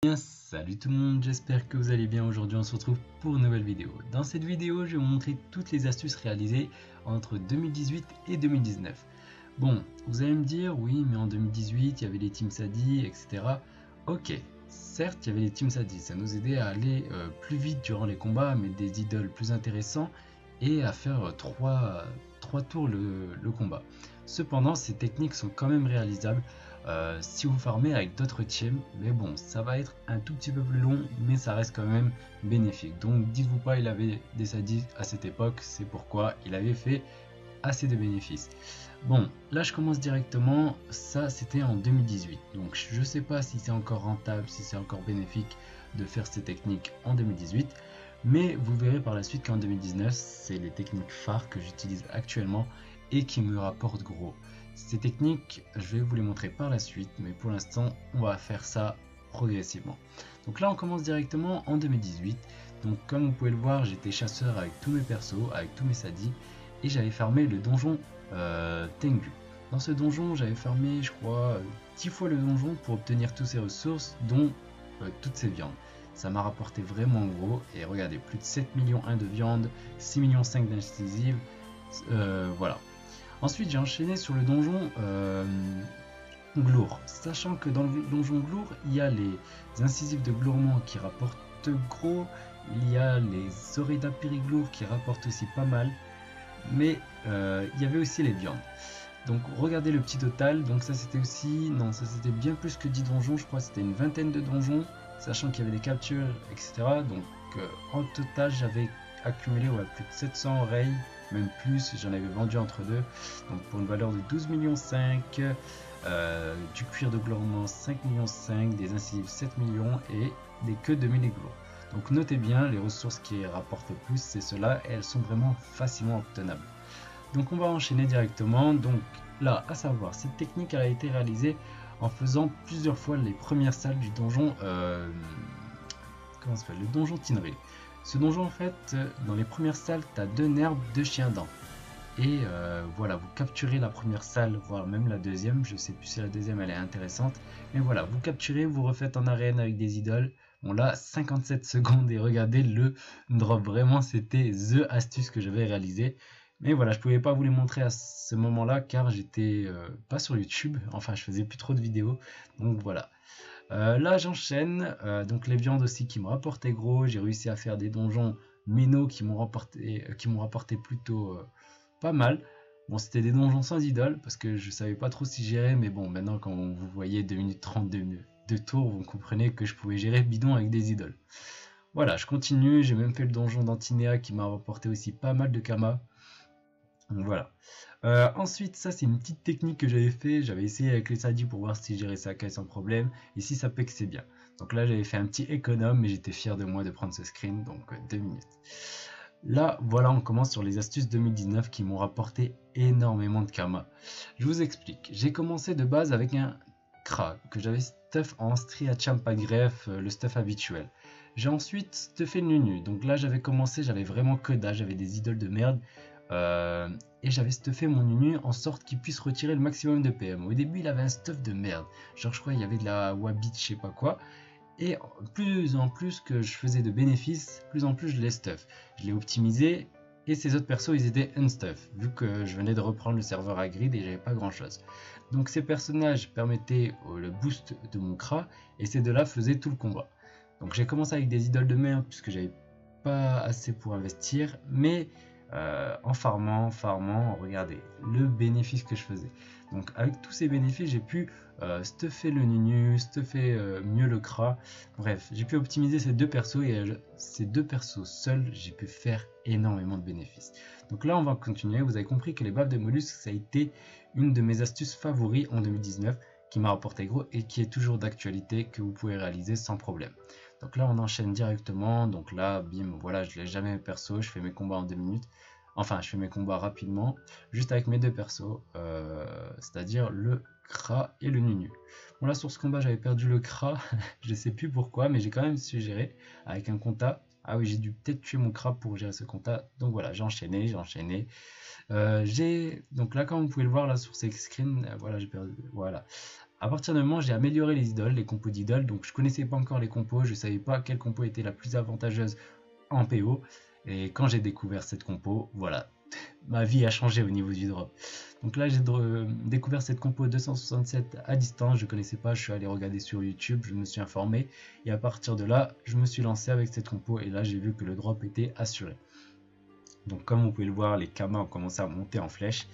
Bien, salut tout le monde, j'espère que vous allez bien. Aujourd'hui on se retrouve pour une nouvelle vidéo. Dans cette vidéo je vais vous montrer toutes les astuces réalisées entre 2018 et 2019. Bon, vous allez me dire, oui mais en 2018 il y avait les Team Sadi, etc. Ok, certes il y avait les Team Sadi, ça nous aidait à aller plus vite durant les combats, à mettre des idoles plus intéressants et à faire 3 tours le combat. Cependant ces techniques sont quand même réalisables si vous farmez avec d'autres teams, mais bon, ça va être un tout petit peu plus long, mais ça reste quand même bénéfique. Donc dites-vous pas il avait des sadis à cette époque, c'est pourquoi il avait fait assez de bénéfices. Bon, là je commence directement, ça c'était en 2018, donc je sais pas si c'est encore rentable, si c'est encore bénéfique de faire ces techniques en 2018, mais vous verrez par la suite qu'en 2019, c'est les techniques phares que j'utilise actuellement et qui me rapportent gros. Ces techniques, je vais vous les montrer par la suite, mais pour l'instant, on va faire ça progressivement. Donc là, on commence directement en 2018. Donc comme vous pouvez le voir, j'étais chasseur avec tous mes persos, avec tous mes sadis, et j'avais farmé le donjon Tengu. Dans ce donjon, j'avais farmé, je crois, 10 fois le donjon pour obtenir toutes ces ressources, dont toutes ces viandes. Ça m'a rapporté vraiment gros, et regardez, plus de 7 millions 1 de viande, 6 millions 5 d'incisives, voilà. Ensuite j'ai enchaîné sur le donjon Glour, sachant que dans le donjon Glour il y a les incisives de Glourmand qui rapportent gros, il y a les oreilles d'Apiriglour qui rapportent aussi pas mal, mais il y avait aussi les viandes. Donc regardez le petit total, donc ça c'était aussi, non ça c'était bien plus que 10 donjons, je crois c'était une vingtaine de donjons, sachant qu'il y avait des captures, etc. Donc en total j'avais accumulé plus de 700 oreilles, même plus, j'en avais vendu entre deux, donc pour une valeur de 12 millions 5, du cuir de Glormand 5 millions 5, des incisives 7 millions et des queues de Méléglour. Donc notez bien, les ressources qui rapportent le plus, c'est cela, et elles sont vraiment facilement obtenables. Donc on va enchaîner directement. Donc là, à savoir, cette technique elle a été réalisée en faisant plusieurs fois les premières salles du donjon, comment ça s'appelle, le donjon Tinril. Ce donjon en fait, dans les premières salles, tu as 2 nerfs, 2 chiens dents. Et voilà, vous capturez la première salle, voire même la deuxième, je sais plus si la deuxième elle est intéressante, mais voilà, vous capturez, vous refaites en arène avec des idoles. Bon là, 57 secondes et regardez le drop, vraiment c'était the astuce que j'avais réalisé. Mais voilà, je pouvais pas vous les montrer à ce moment-là car j'étais pas sur YouTube, enfin je faisais plus trop de vidéos, donc voilà. Là j'enchaîne, donc les viandes aussi qui me rapportaient gros, j'ai réussi à faire des donjons méno qui m'ont rapporté plutôt pas mal. Bon c'était des donjons sans idole parce que je savais pas trop si gérer, mais bon maintenant quand vous voyez 2 minutes 30 de tour, vous comprenez que je pouvais gérer bidon avec des idoles. Voilà, je continue, j'ai même fait le donjon d'Antinéa qui m'a rapporté aussi pas mal de Kama. Donc voilà. Ensuite, ça c'est une petite technique que j'avais fait. J'avais essayé avec les sadis pour voir si gérer sa caille sans problème. Et si ça peut que c'est bien. Donc là j'avais fait un petit économe, mais j'étais fier de moi de prendre ce screen. Donc 2 minutes. Là, voilà, on commence sur les astuces 2019 qui m'ont rapporté énormément de karma. Je vous explique. J'ai commencé de base avec un Kra que j'avais stuff en Stria Champa Greffe, le stuff habituel. J'ai ensuite stuffé le Nunu. Donc là j'avais commencé, j'avais vraiment que dalle, j'avais des idoles de merde. Et j'avais stuffé mon Nunu en sorte qu'il puisse retirer le maximum de PM. Au début il avait un stuff de merde, genre je crois il y avait de la Wabit je sais pas quoi. Et plus en plus que je faisais de bénéfices, plus en plus je l'ai stuff. Je l'ai optimisé et ces autres persos ils étaient unstuff, vu que je venais de reprendre le serveur à grid et j'avais pas grand chose. Donc ces personnages permettaient le boost de mon Kra et ces deux là faisaient tout le combat. Donc j'ai commencé avec des idoles de merde puisque j'avais pas assez pour investir, mais en farmant, regardez le bénéfice que je faisais. Donc avec tous ces bénéfices j'ai pu stuffer le Nunu, stuffer mieux le Kra, bref j'ai pu optimiser ces deux persos et ces deux persos seuls j'ai pu faire énormément de bénéfices. Donc là on va continuer, vous avez compris que les baffes de mollusques ça a été une de mes astuces favoris en 2019 qui m'a rapporté gros et qui est toujours d'actualité, que vous pouvez réaliser sans problème. Donc là on enchaîne directement, donc là bim, voilà, je l'ai jamais perso, je fais mes combats en 2 minutes, enfin je fais mes combats rapidement, juste avec mes deux persos, c'est-à-dire le Kra et le Nunu. Bon là sur ce combat j'avais perdu le Kra, je sais plus pourquoi, mais j'ai quand même su gérer avec un compta. Ah oui, j'ai dû peut-être tuer mon Kra pour gérer ce compta, donc voilà, j'ai enchaîné. Donc là comme vous pouvez le voir là sur ces screens, voilà j'ai perdu, voilà. À partir d'un moment, j'ai amélioré les idoles, les compos d'idoles, donc je connaissais pas encore les compos, je savais pas quelle compo était la plus avantageuse en PO. Et quand j'ai découvert cette compo, voilà, ma vie a changé au niveau du drop. Donc là, j'ai découvert cette compo 267 à distance, je connaissais pas, je suis allé regarder sur YouTube, je me suis informé, et à partir de là, je me suis lancé avec cette compo, et là, j'ai vu que le drop était assuré. Donc comme vous pouvez le voir, les kamas ont commencé à monter en flèche,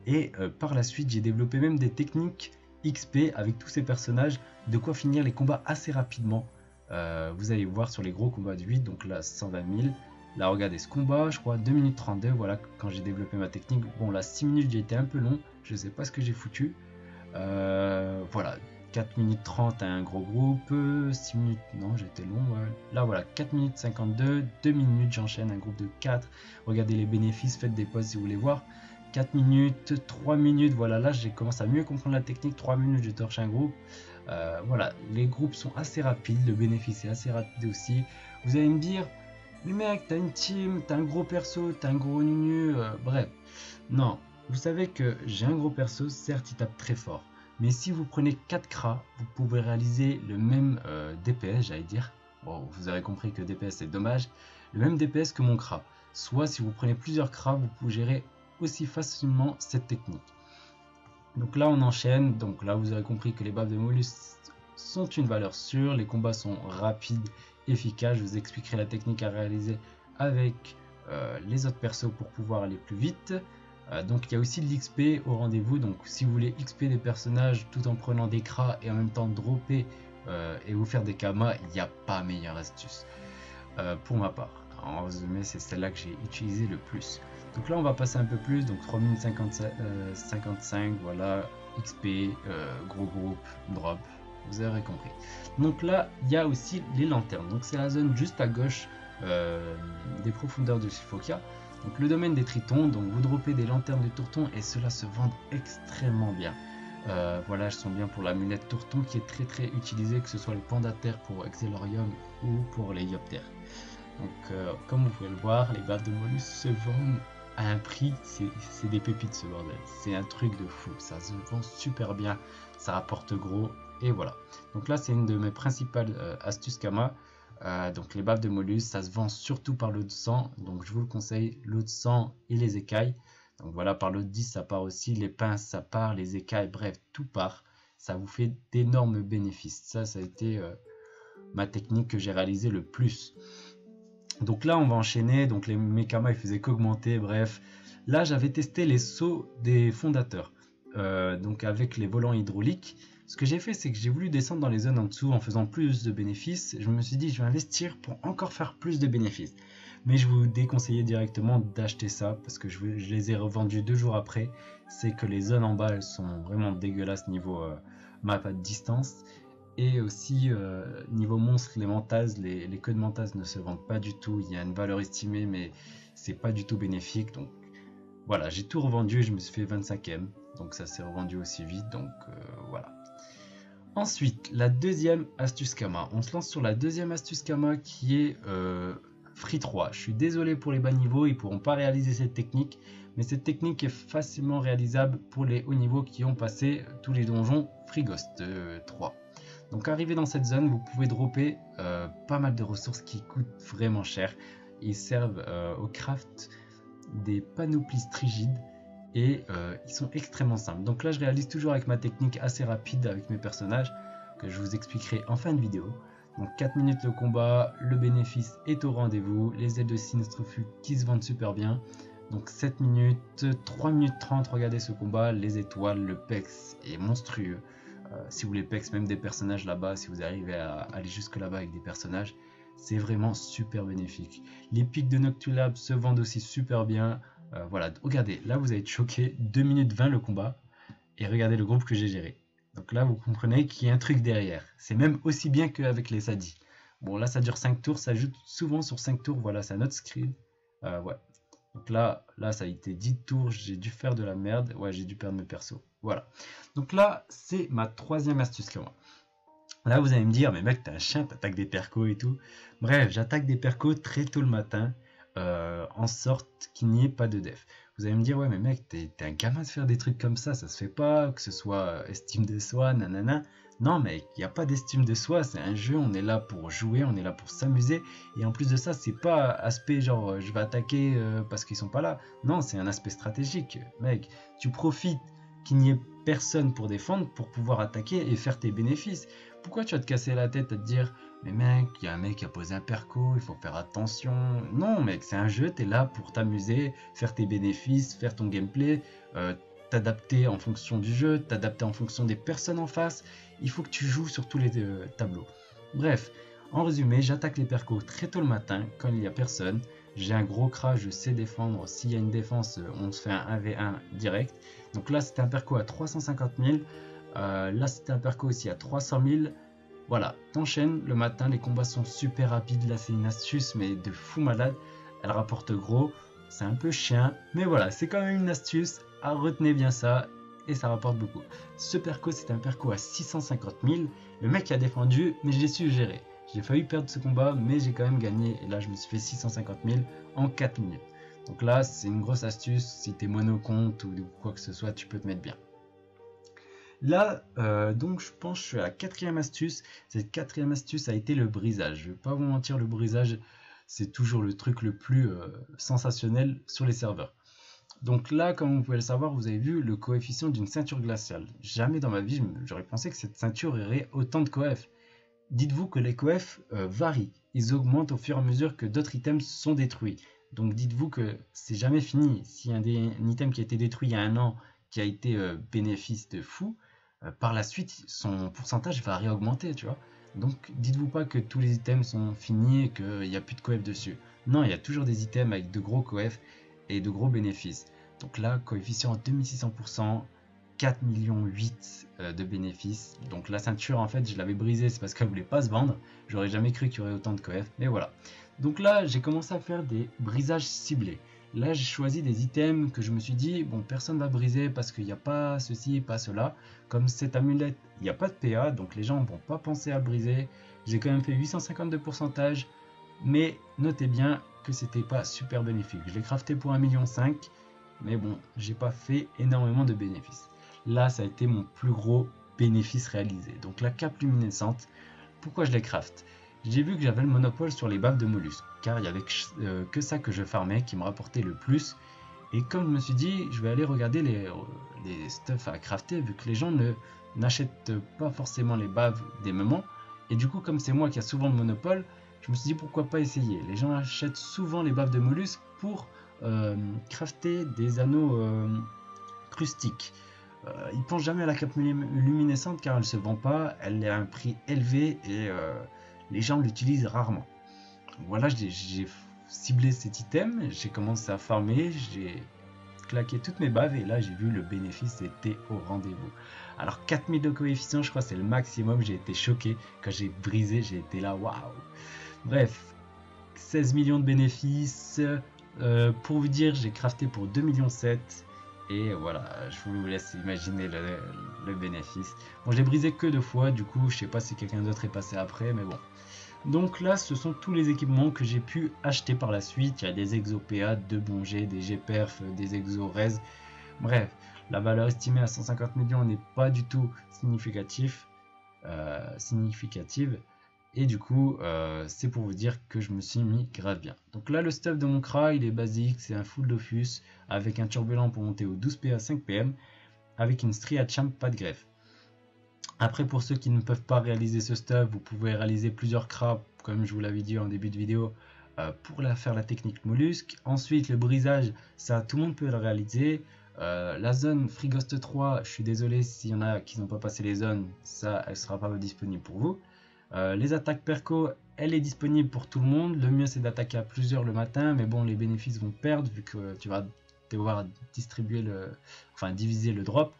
et par la suite, j'ai développé même des techniques XP avec tous ces personnages, de quoi finir les combats assez rapidement. Vous allez voir sur les gros combats de 8, donc là 120 000. Là regardez ce combat, je crois 2 minutes 32, voilà quand j'ai développé ma technique. Bon là 6 minutes j'ai été un peu long, je sais pas ce que j'ai foutu. Voilà, 4 minutes 30 à un gros groupe, 6 minutes, non j'étais long, ouais. Là voilà, 4 minutes 52, 2 minutes j'enchaîne un groupe de 4. Regardez les bénéfices, faites des pauses si vous voulez voir. 4 minutes, 3 minutes, voilà, là j'ai commencé à mieux comprendre la technique, 3 minutes je torche un groupe. Voilà, les groupes sont assez rapides, le bénéfice est assez rapide aussi. Vous allez me dire, mais mec, t'as une team, t'as un gros perso, t'as un gros nunu, bref. Non, vous savez que j'ai un gros perso, certes il tape très fort. Mais si vous prenez 4 cras, vous pouvez réaliser le même DPS, j'allais dire. Bon, vous avez compris que DPS c'est dommage. Le même DPS que mon cra. Soit si vous prenez plusieurs cras, vous pouvez gérer aussi facilement cette technique. Donc là on enchaîne, donc là vous avez compris que les baffes de Molus sont une valeur sûre, les combats sont rapides, efficaces, je vous expliquerai la technique à réaliser avec les autres persos pour pouvoir aller plus vite. Donc il y a aussi de l'XP au rendez-vous, donc si vous voulez XP des personnages tout en prenant des cras et en même temps dropper et vous faire des kamas, il n'y a pas meilleure astuce pour ma part. En résumé c'est celle-là que j'ai utilisé le plus. Donc là on va passer un peu plus, donc 3 minutes 55, voilà, XP, gros groupe, drop, vous avez compris. Donc là il y a aussi les lanternes, donc c'est la zone juste à gauche des profondeurs de Siphokia. Donc le domaine des tritons, donc vous droppez des lanternes de tourton et cela se vend extrêmement bien. Voilà, elles sont bien pour la lunette tourton qui est très utilisée, que ce soit le pandataire pour Excelorium ou pour les Yoptères. Donc comme vous pouvez le voir, les baffes de Molus se vendent à un prix, c'est des pépites ce bordel, c'est un truc de fou, ça se vend super bien, ça rapporte gros, et voilà. Donc là c'est une de mes principales astuces Kama. Donc les baffes de Molus, ça se vend surtout par l'eau de sang, donc je vous le conseille, l'eau de sang et les écailles. Donc voilà, par l'eau de 10 ça part aussi, les pinces ça part, les écailles, bref, tout part. Ça vous fait d'énormes bénéfices. Ça a été ma technique que j'ai réalisée le plus. Donc là on va enchaîner, donc les Mekama ils faisaient qu'augmenter, bref. Là j'avais testé les sauts des fondateurs, donc avec les volants hydrauliques. Ce que j'ai fait c'est que j'ai voulu descendre dans les zones en dessous en faisant plus de bénéfices. Je me suis dit je vais investir pour encore faire plus de bénéfices. Mais je vous déconseillais directement d'acheter ça parce que je les ai revendus 2 jours après. C'est que les zones en bas elles sont vraiment dégueulasses niveau map à distance. Et aussi niveau monstres, les mantas, les queues de mantas ne se vendent pas du tout. Il y a une valeur estimée mais c'est pas du tout bénéfique. Donc voilà, j'ai tout revendu et je me suis fait 25ème. Donc ça s'est revendu aussi vite. Donc voilà. Ensuite, la deuxième astuce Kama. On se lance sur la deuxième astuce Kama qui est Free 3. Je suis désolé pour les bas niveaux, ils ne pourront pas réaliser cette technique. Mais cette technique est facilement réalisable pour les hauts niveaux qui ont passé tous les donjons Free Ghost 3. Donc arrivé dans cette zone, vous pouvez dropper pas mal de ressources qui coûtent vraiment cher. Ils servent au craft des panoplies rigides. Et ils sont extrêmement simples. Donc là je réalise toujours avec ma technique assez rapide avec mes personnages que je vous expliquerai en fin de vidéo. Donc 4 minutes le combat, le bénéfice est au rendez-vous, les ailes de Sinistrophu qui se vendent super bien. Donc 7 minutes, 3 minutes 30, regardez ce combat, les étoiles, le pex est monstrueux. Si vous voulez pex même des personnages là-bas, si vous arrivez à aller jusque là-bas avec des personnages, c'est vraiment super bénéfique. Les pics de Noctulab se vendent aussi super bien. Voilà, regardez, là vous allez être choqué, 2 minutes 20 le combat, et regardez le groupe que j'ai géré. Donc là vous comprenez qu'il y a un truc derrière, c'est même aussi bien qu'avec les Sadis. Bon là ça dure 5 tours, ça joue souvent sur 5 tours, voilà c'est un autre screen. Ouais. Donc là ça a été 10 tours, j'ai dû faire de la merde, ouais j'ai dû perdre mes persos, voilà. Donc là c'est ma troisième astuce que moi. Là vous allez me dire, mais mec t'es un chien, t'attaques des percos et tout. Bref, j'attaque des percos très tôt le matin. En sorte qu'il n'y ait pas de def. Vous allez me dire, ouais, mais mec, t'es un gamin de faire des trucs comme ça se fait pas, que ce soit estime de soi, nanana. Non, mec, il n'y a pas d'estime de soi, c'est un jeu, on est là pour jouer, on est là pour s'amuser. Et en plus de ça, c'est pas aspect genre je vais attaquer parce qu'ils sont pas là. Non, c'est un aspect stratégique. Mec, tu profites qu'il n'y ait personne pour défendre pour pouvoir attaquer et faire tes bénéfices. Pourquoi tu vas te casser la tête à te dire mais mec, il y a un mec qui a posé un perco, il faut faire attention. Non mec, c'est un jeu, t'es là pour t'amuser, faire tes bénéfices, faire ton gameplay, t'adapter en fonction du jeu, t'adapter en fonction des personnes en face. Il faut que tu joues sur tous les tableaux. Bref, en résumé, j'attaque les percos très tôt le matin, quand il n'y a personne. J'ai un gros crash, je sais défendre. S'il y a une défense, on se fait un 1v1 direct. Donc là, c'était un perco à 350 000. Là, c'était un perco aussi à 300 000. Voilà, t'enchaînes le matin, les combats sont super rapides. Là, c'est une astuce, mais de fou malade. Elle rapporte gros, c'est un peu chien, mais voilà, c'est quand même une astuce. Retenez bien ça, et ça rapporte beaucoup. Ce perco, c'est un perco à 650 000. Le mec a défendu, mais j'ai su gérer. J'ai failli perdre ce combat, mais j'ai quand même gagné. Et là, je me suis fait 650 000 en 4 minutes. Donc là, c'est une grosse astuce. Si t'es monocompte ou quoi que ce soit, tu peux te mettre bien. Là, donc je pense que je suis à la quatrième astuce. Cette quatrième astuce a été le brisage. Je vais pas vous mentir, le brisage, c'est toujours le truc le plus sensationnel sur les serveurs. Donc là, comme vous pouvez le savoir, vous avez vu le coefficient d'une ceinture glaciale. Jamais dans ma vie, j'aurais pensé que cette ceinture aurait autant de coef. Dites-vous que les coefs varient. Ils augmentent au fur et à mesure que d'autres items sont détruits. Donc dites-vous que c'est jamais fini. S'il y a un item qui a été détruit il y a un an, qui a été bénéfice de fou, par la suite, son pourcentage va réaugmenter, tu vois. Donc dites-vous pas que tous les items sont finis et qu'il n'y a plus de coef dessus. Non, il y a toujours des items avec de gros coef et de gros bénéfices. Donc là, coefficient 2600%, 4 millions 8 de bénéfices. Donc la ceinture, en fait, je l'avais brisée, c'est parce qu'elle voulait pas se vendre. J'aurais jamais cru qu'il y aurait autant de coef, mais voilà. Donc là, j'ai commencé à faire des brisages ciblés. Là, j'ai choisi des items que je me suis dit, bon, personne va briser parce qu'il n'y a pas ceci, pas cela. Comme cette amulette, il n'y a pas de PA, donc les gens ne vont pas penser à briser. J'ai quand même fait 850 de pourcentage, mais notez bien que c'était pas super bénéfique. Je l'ai crafté pour 1,5 million, mais bon, j'ai pas fait énormément de bénéfices. Là, ça a été mon plus gros bénéfice réalisé. Donc la cape luminescente, pourquoi je les craft? J'ai vu que j'avais le monopole sur les baffes de mollusques, car il n'y avait que ça que je farmais qui me rapportait le plus. Et comme je me suis dit, je vais aller regarder les stuff à crafter, vu que les gens n'achètent pas forcément les baves des moments. Et du coup, comme c'est moi qui a souvent le monopole, je me suis dit pourquoi pas essayer. Les gens achètent souvent les baves de mollusques pour crafter des anneaux crustiques. Ils pensent jamais à la cape luminescente car elle ne se vend pas, elle est à un prix élevé et les gens l'utilisent rarement. Voilà, j'ai ciblé cet item, j'ai commencé à farmer, j'ai claqué toutes mes baves et là j'ai vu le bénéfice était au rendez-vous. Alors 4000 de coefficient, je crois c'est le maximum, j'ai été choqué quand j'ai brisé, j'ai été là waouh. Bref, 16 millions de bénéfices, pour vous dire j'ai crafté pour 2,7 millions. Et voilà, je vous laisse imaginer le bénéfice. Bon, j'ai brisé que 2 fois, du coup, je sais pas si quelqu'un d'autre est passé après, mais bon. Donc là, ce sont tous les équipements que j'ai pu acheter par la suite. Il y a des exo PA, 2 bons jets, des G-Perf, des exo Res. Bref, la valeur estimée à 150 millions n'est pas du tout significative. Et du coup, c'est pour vous dire que je me suis mis grave bien. Donc là, le stuff de mon Kra, il est basique, c'est un full Dofus avec un turbulent pour monter au 12 PA 5 PM avec une Striat Champ, pas de greffe. Après, pour ceux qui ne peuvent pas réaliser ce stuff, vous pouvez réaliser plusieurs Kra, comme je vous l'avais dit en début de vidéo, pour faire la technique mollusque. Ensuite, le brisage, ça tout le monde peut le réaliser. La zone Free-Ghost 3, je suis désolé s'il y en a qui n'ont pas passé les zones, ça elle sera pas disponible pour vous. Les attaques perco, elle est disponible pour tout le monde. Le mieux c'est d'attaquer à plusieurs le matin, mais bon, les bénéfices vont perdre vu que tu vas devoir distribuer diviser le drop.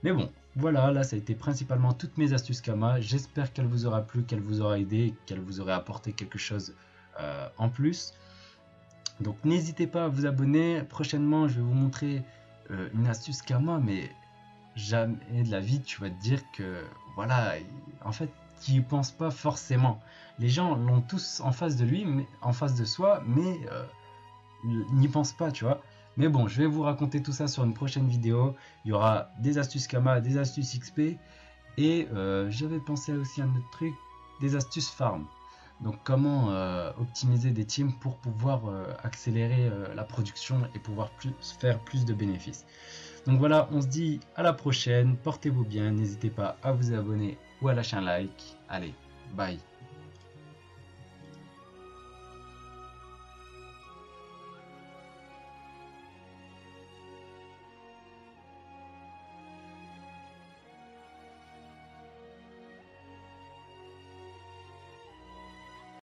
Mais bon, voilà, là ça a été principalement toutes mes astuces Kama. J'espère qu'elle vous aura plu, qu'elle vous aura aidé, qu'elle vous aura apporté quelque chose en plus. Donc n'hésitez pas à vous abonner. Prochainement, je vais vous montrer une astuce Kama, mais jamais de la vie tu vas te dire que voilà, en fait tu n'y penses pas forcément. Les gens l'ont tous en face de lui, mais en face de soi, mais n'y pensent pas, tu vois. Mais bon, je vais vous raconter tout ça sur une prochaine vidéo. Il y aura des astuces Kama, des astuces XP. Et j'avais pensé aussi à un autre truc, des astuces farm. Donc comment optimiser des teams pour pouvoir accélérer la production et pouvoir faire plus de bénéfices. Donc voilà, on se dit à la prochaine, portez-vous bien, n'hésitez pas à vous abonner ou à lâcher un like. Allez, bye.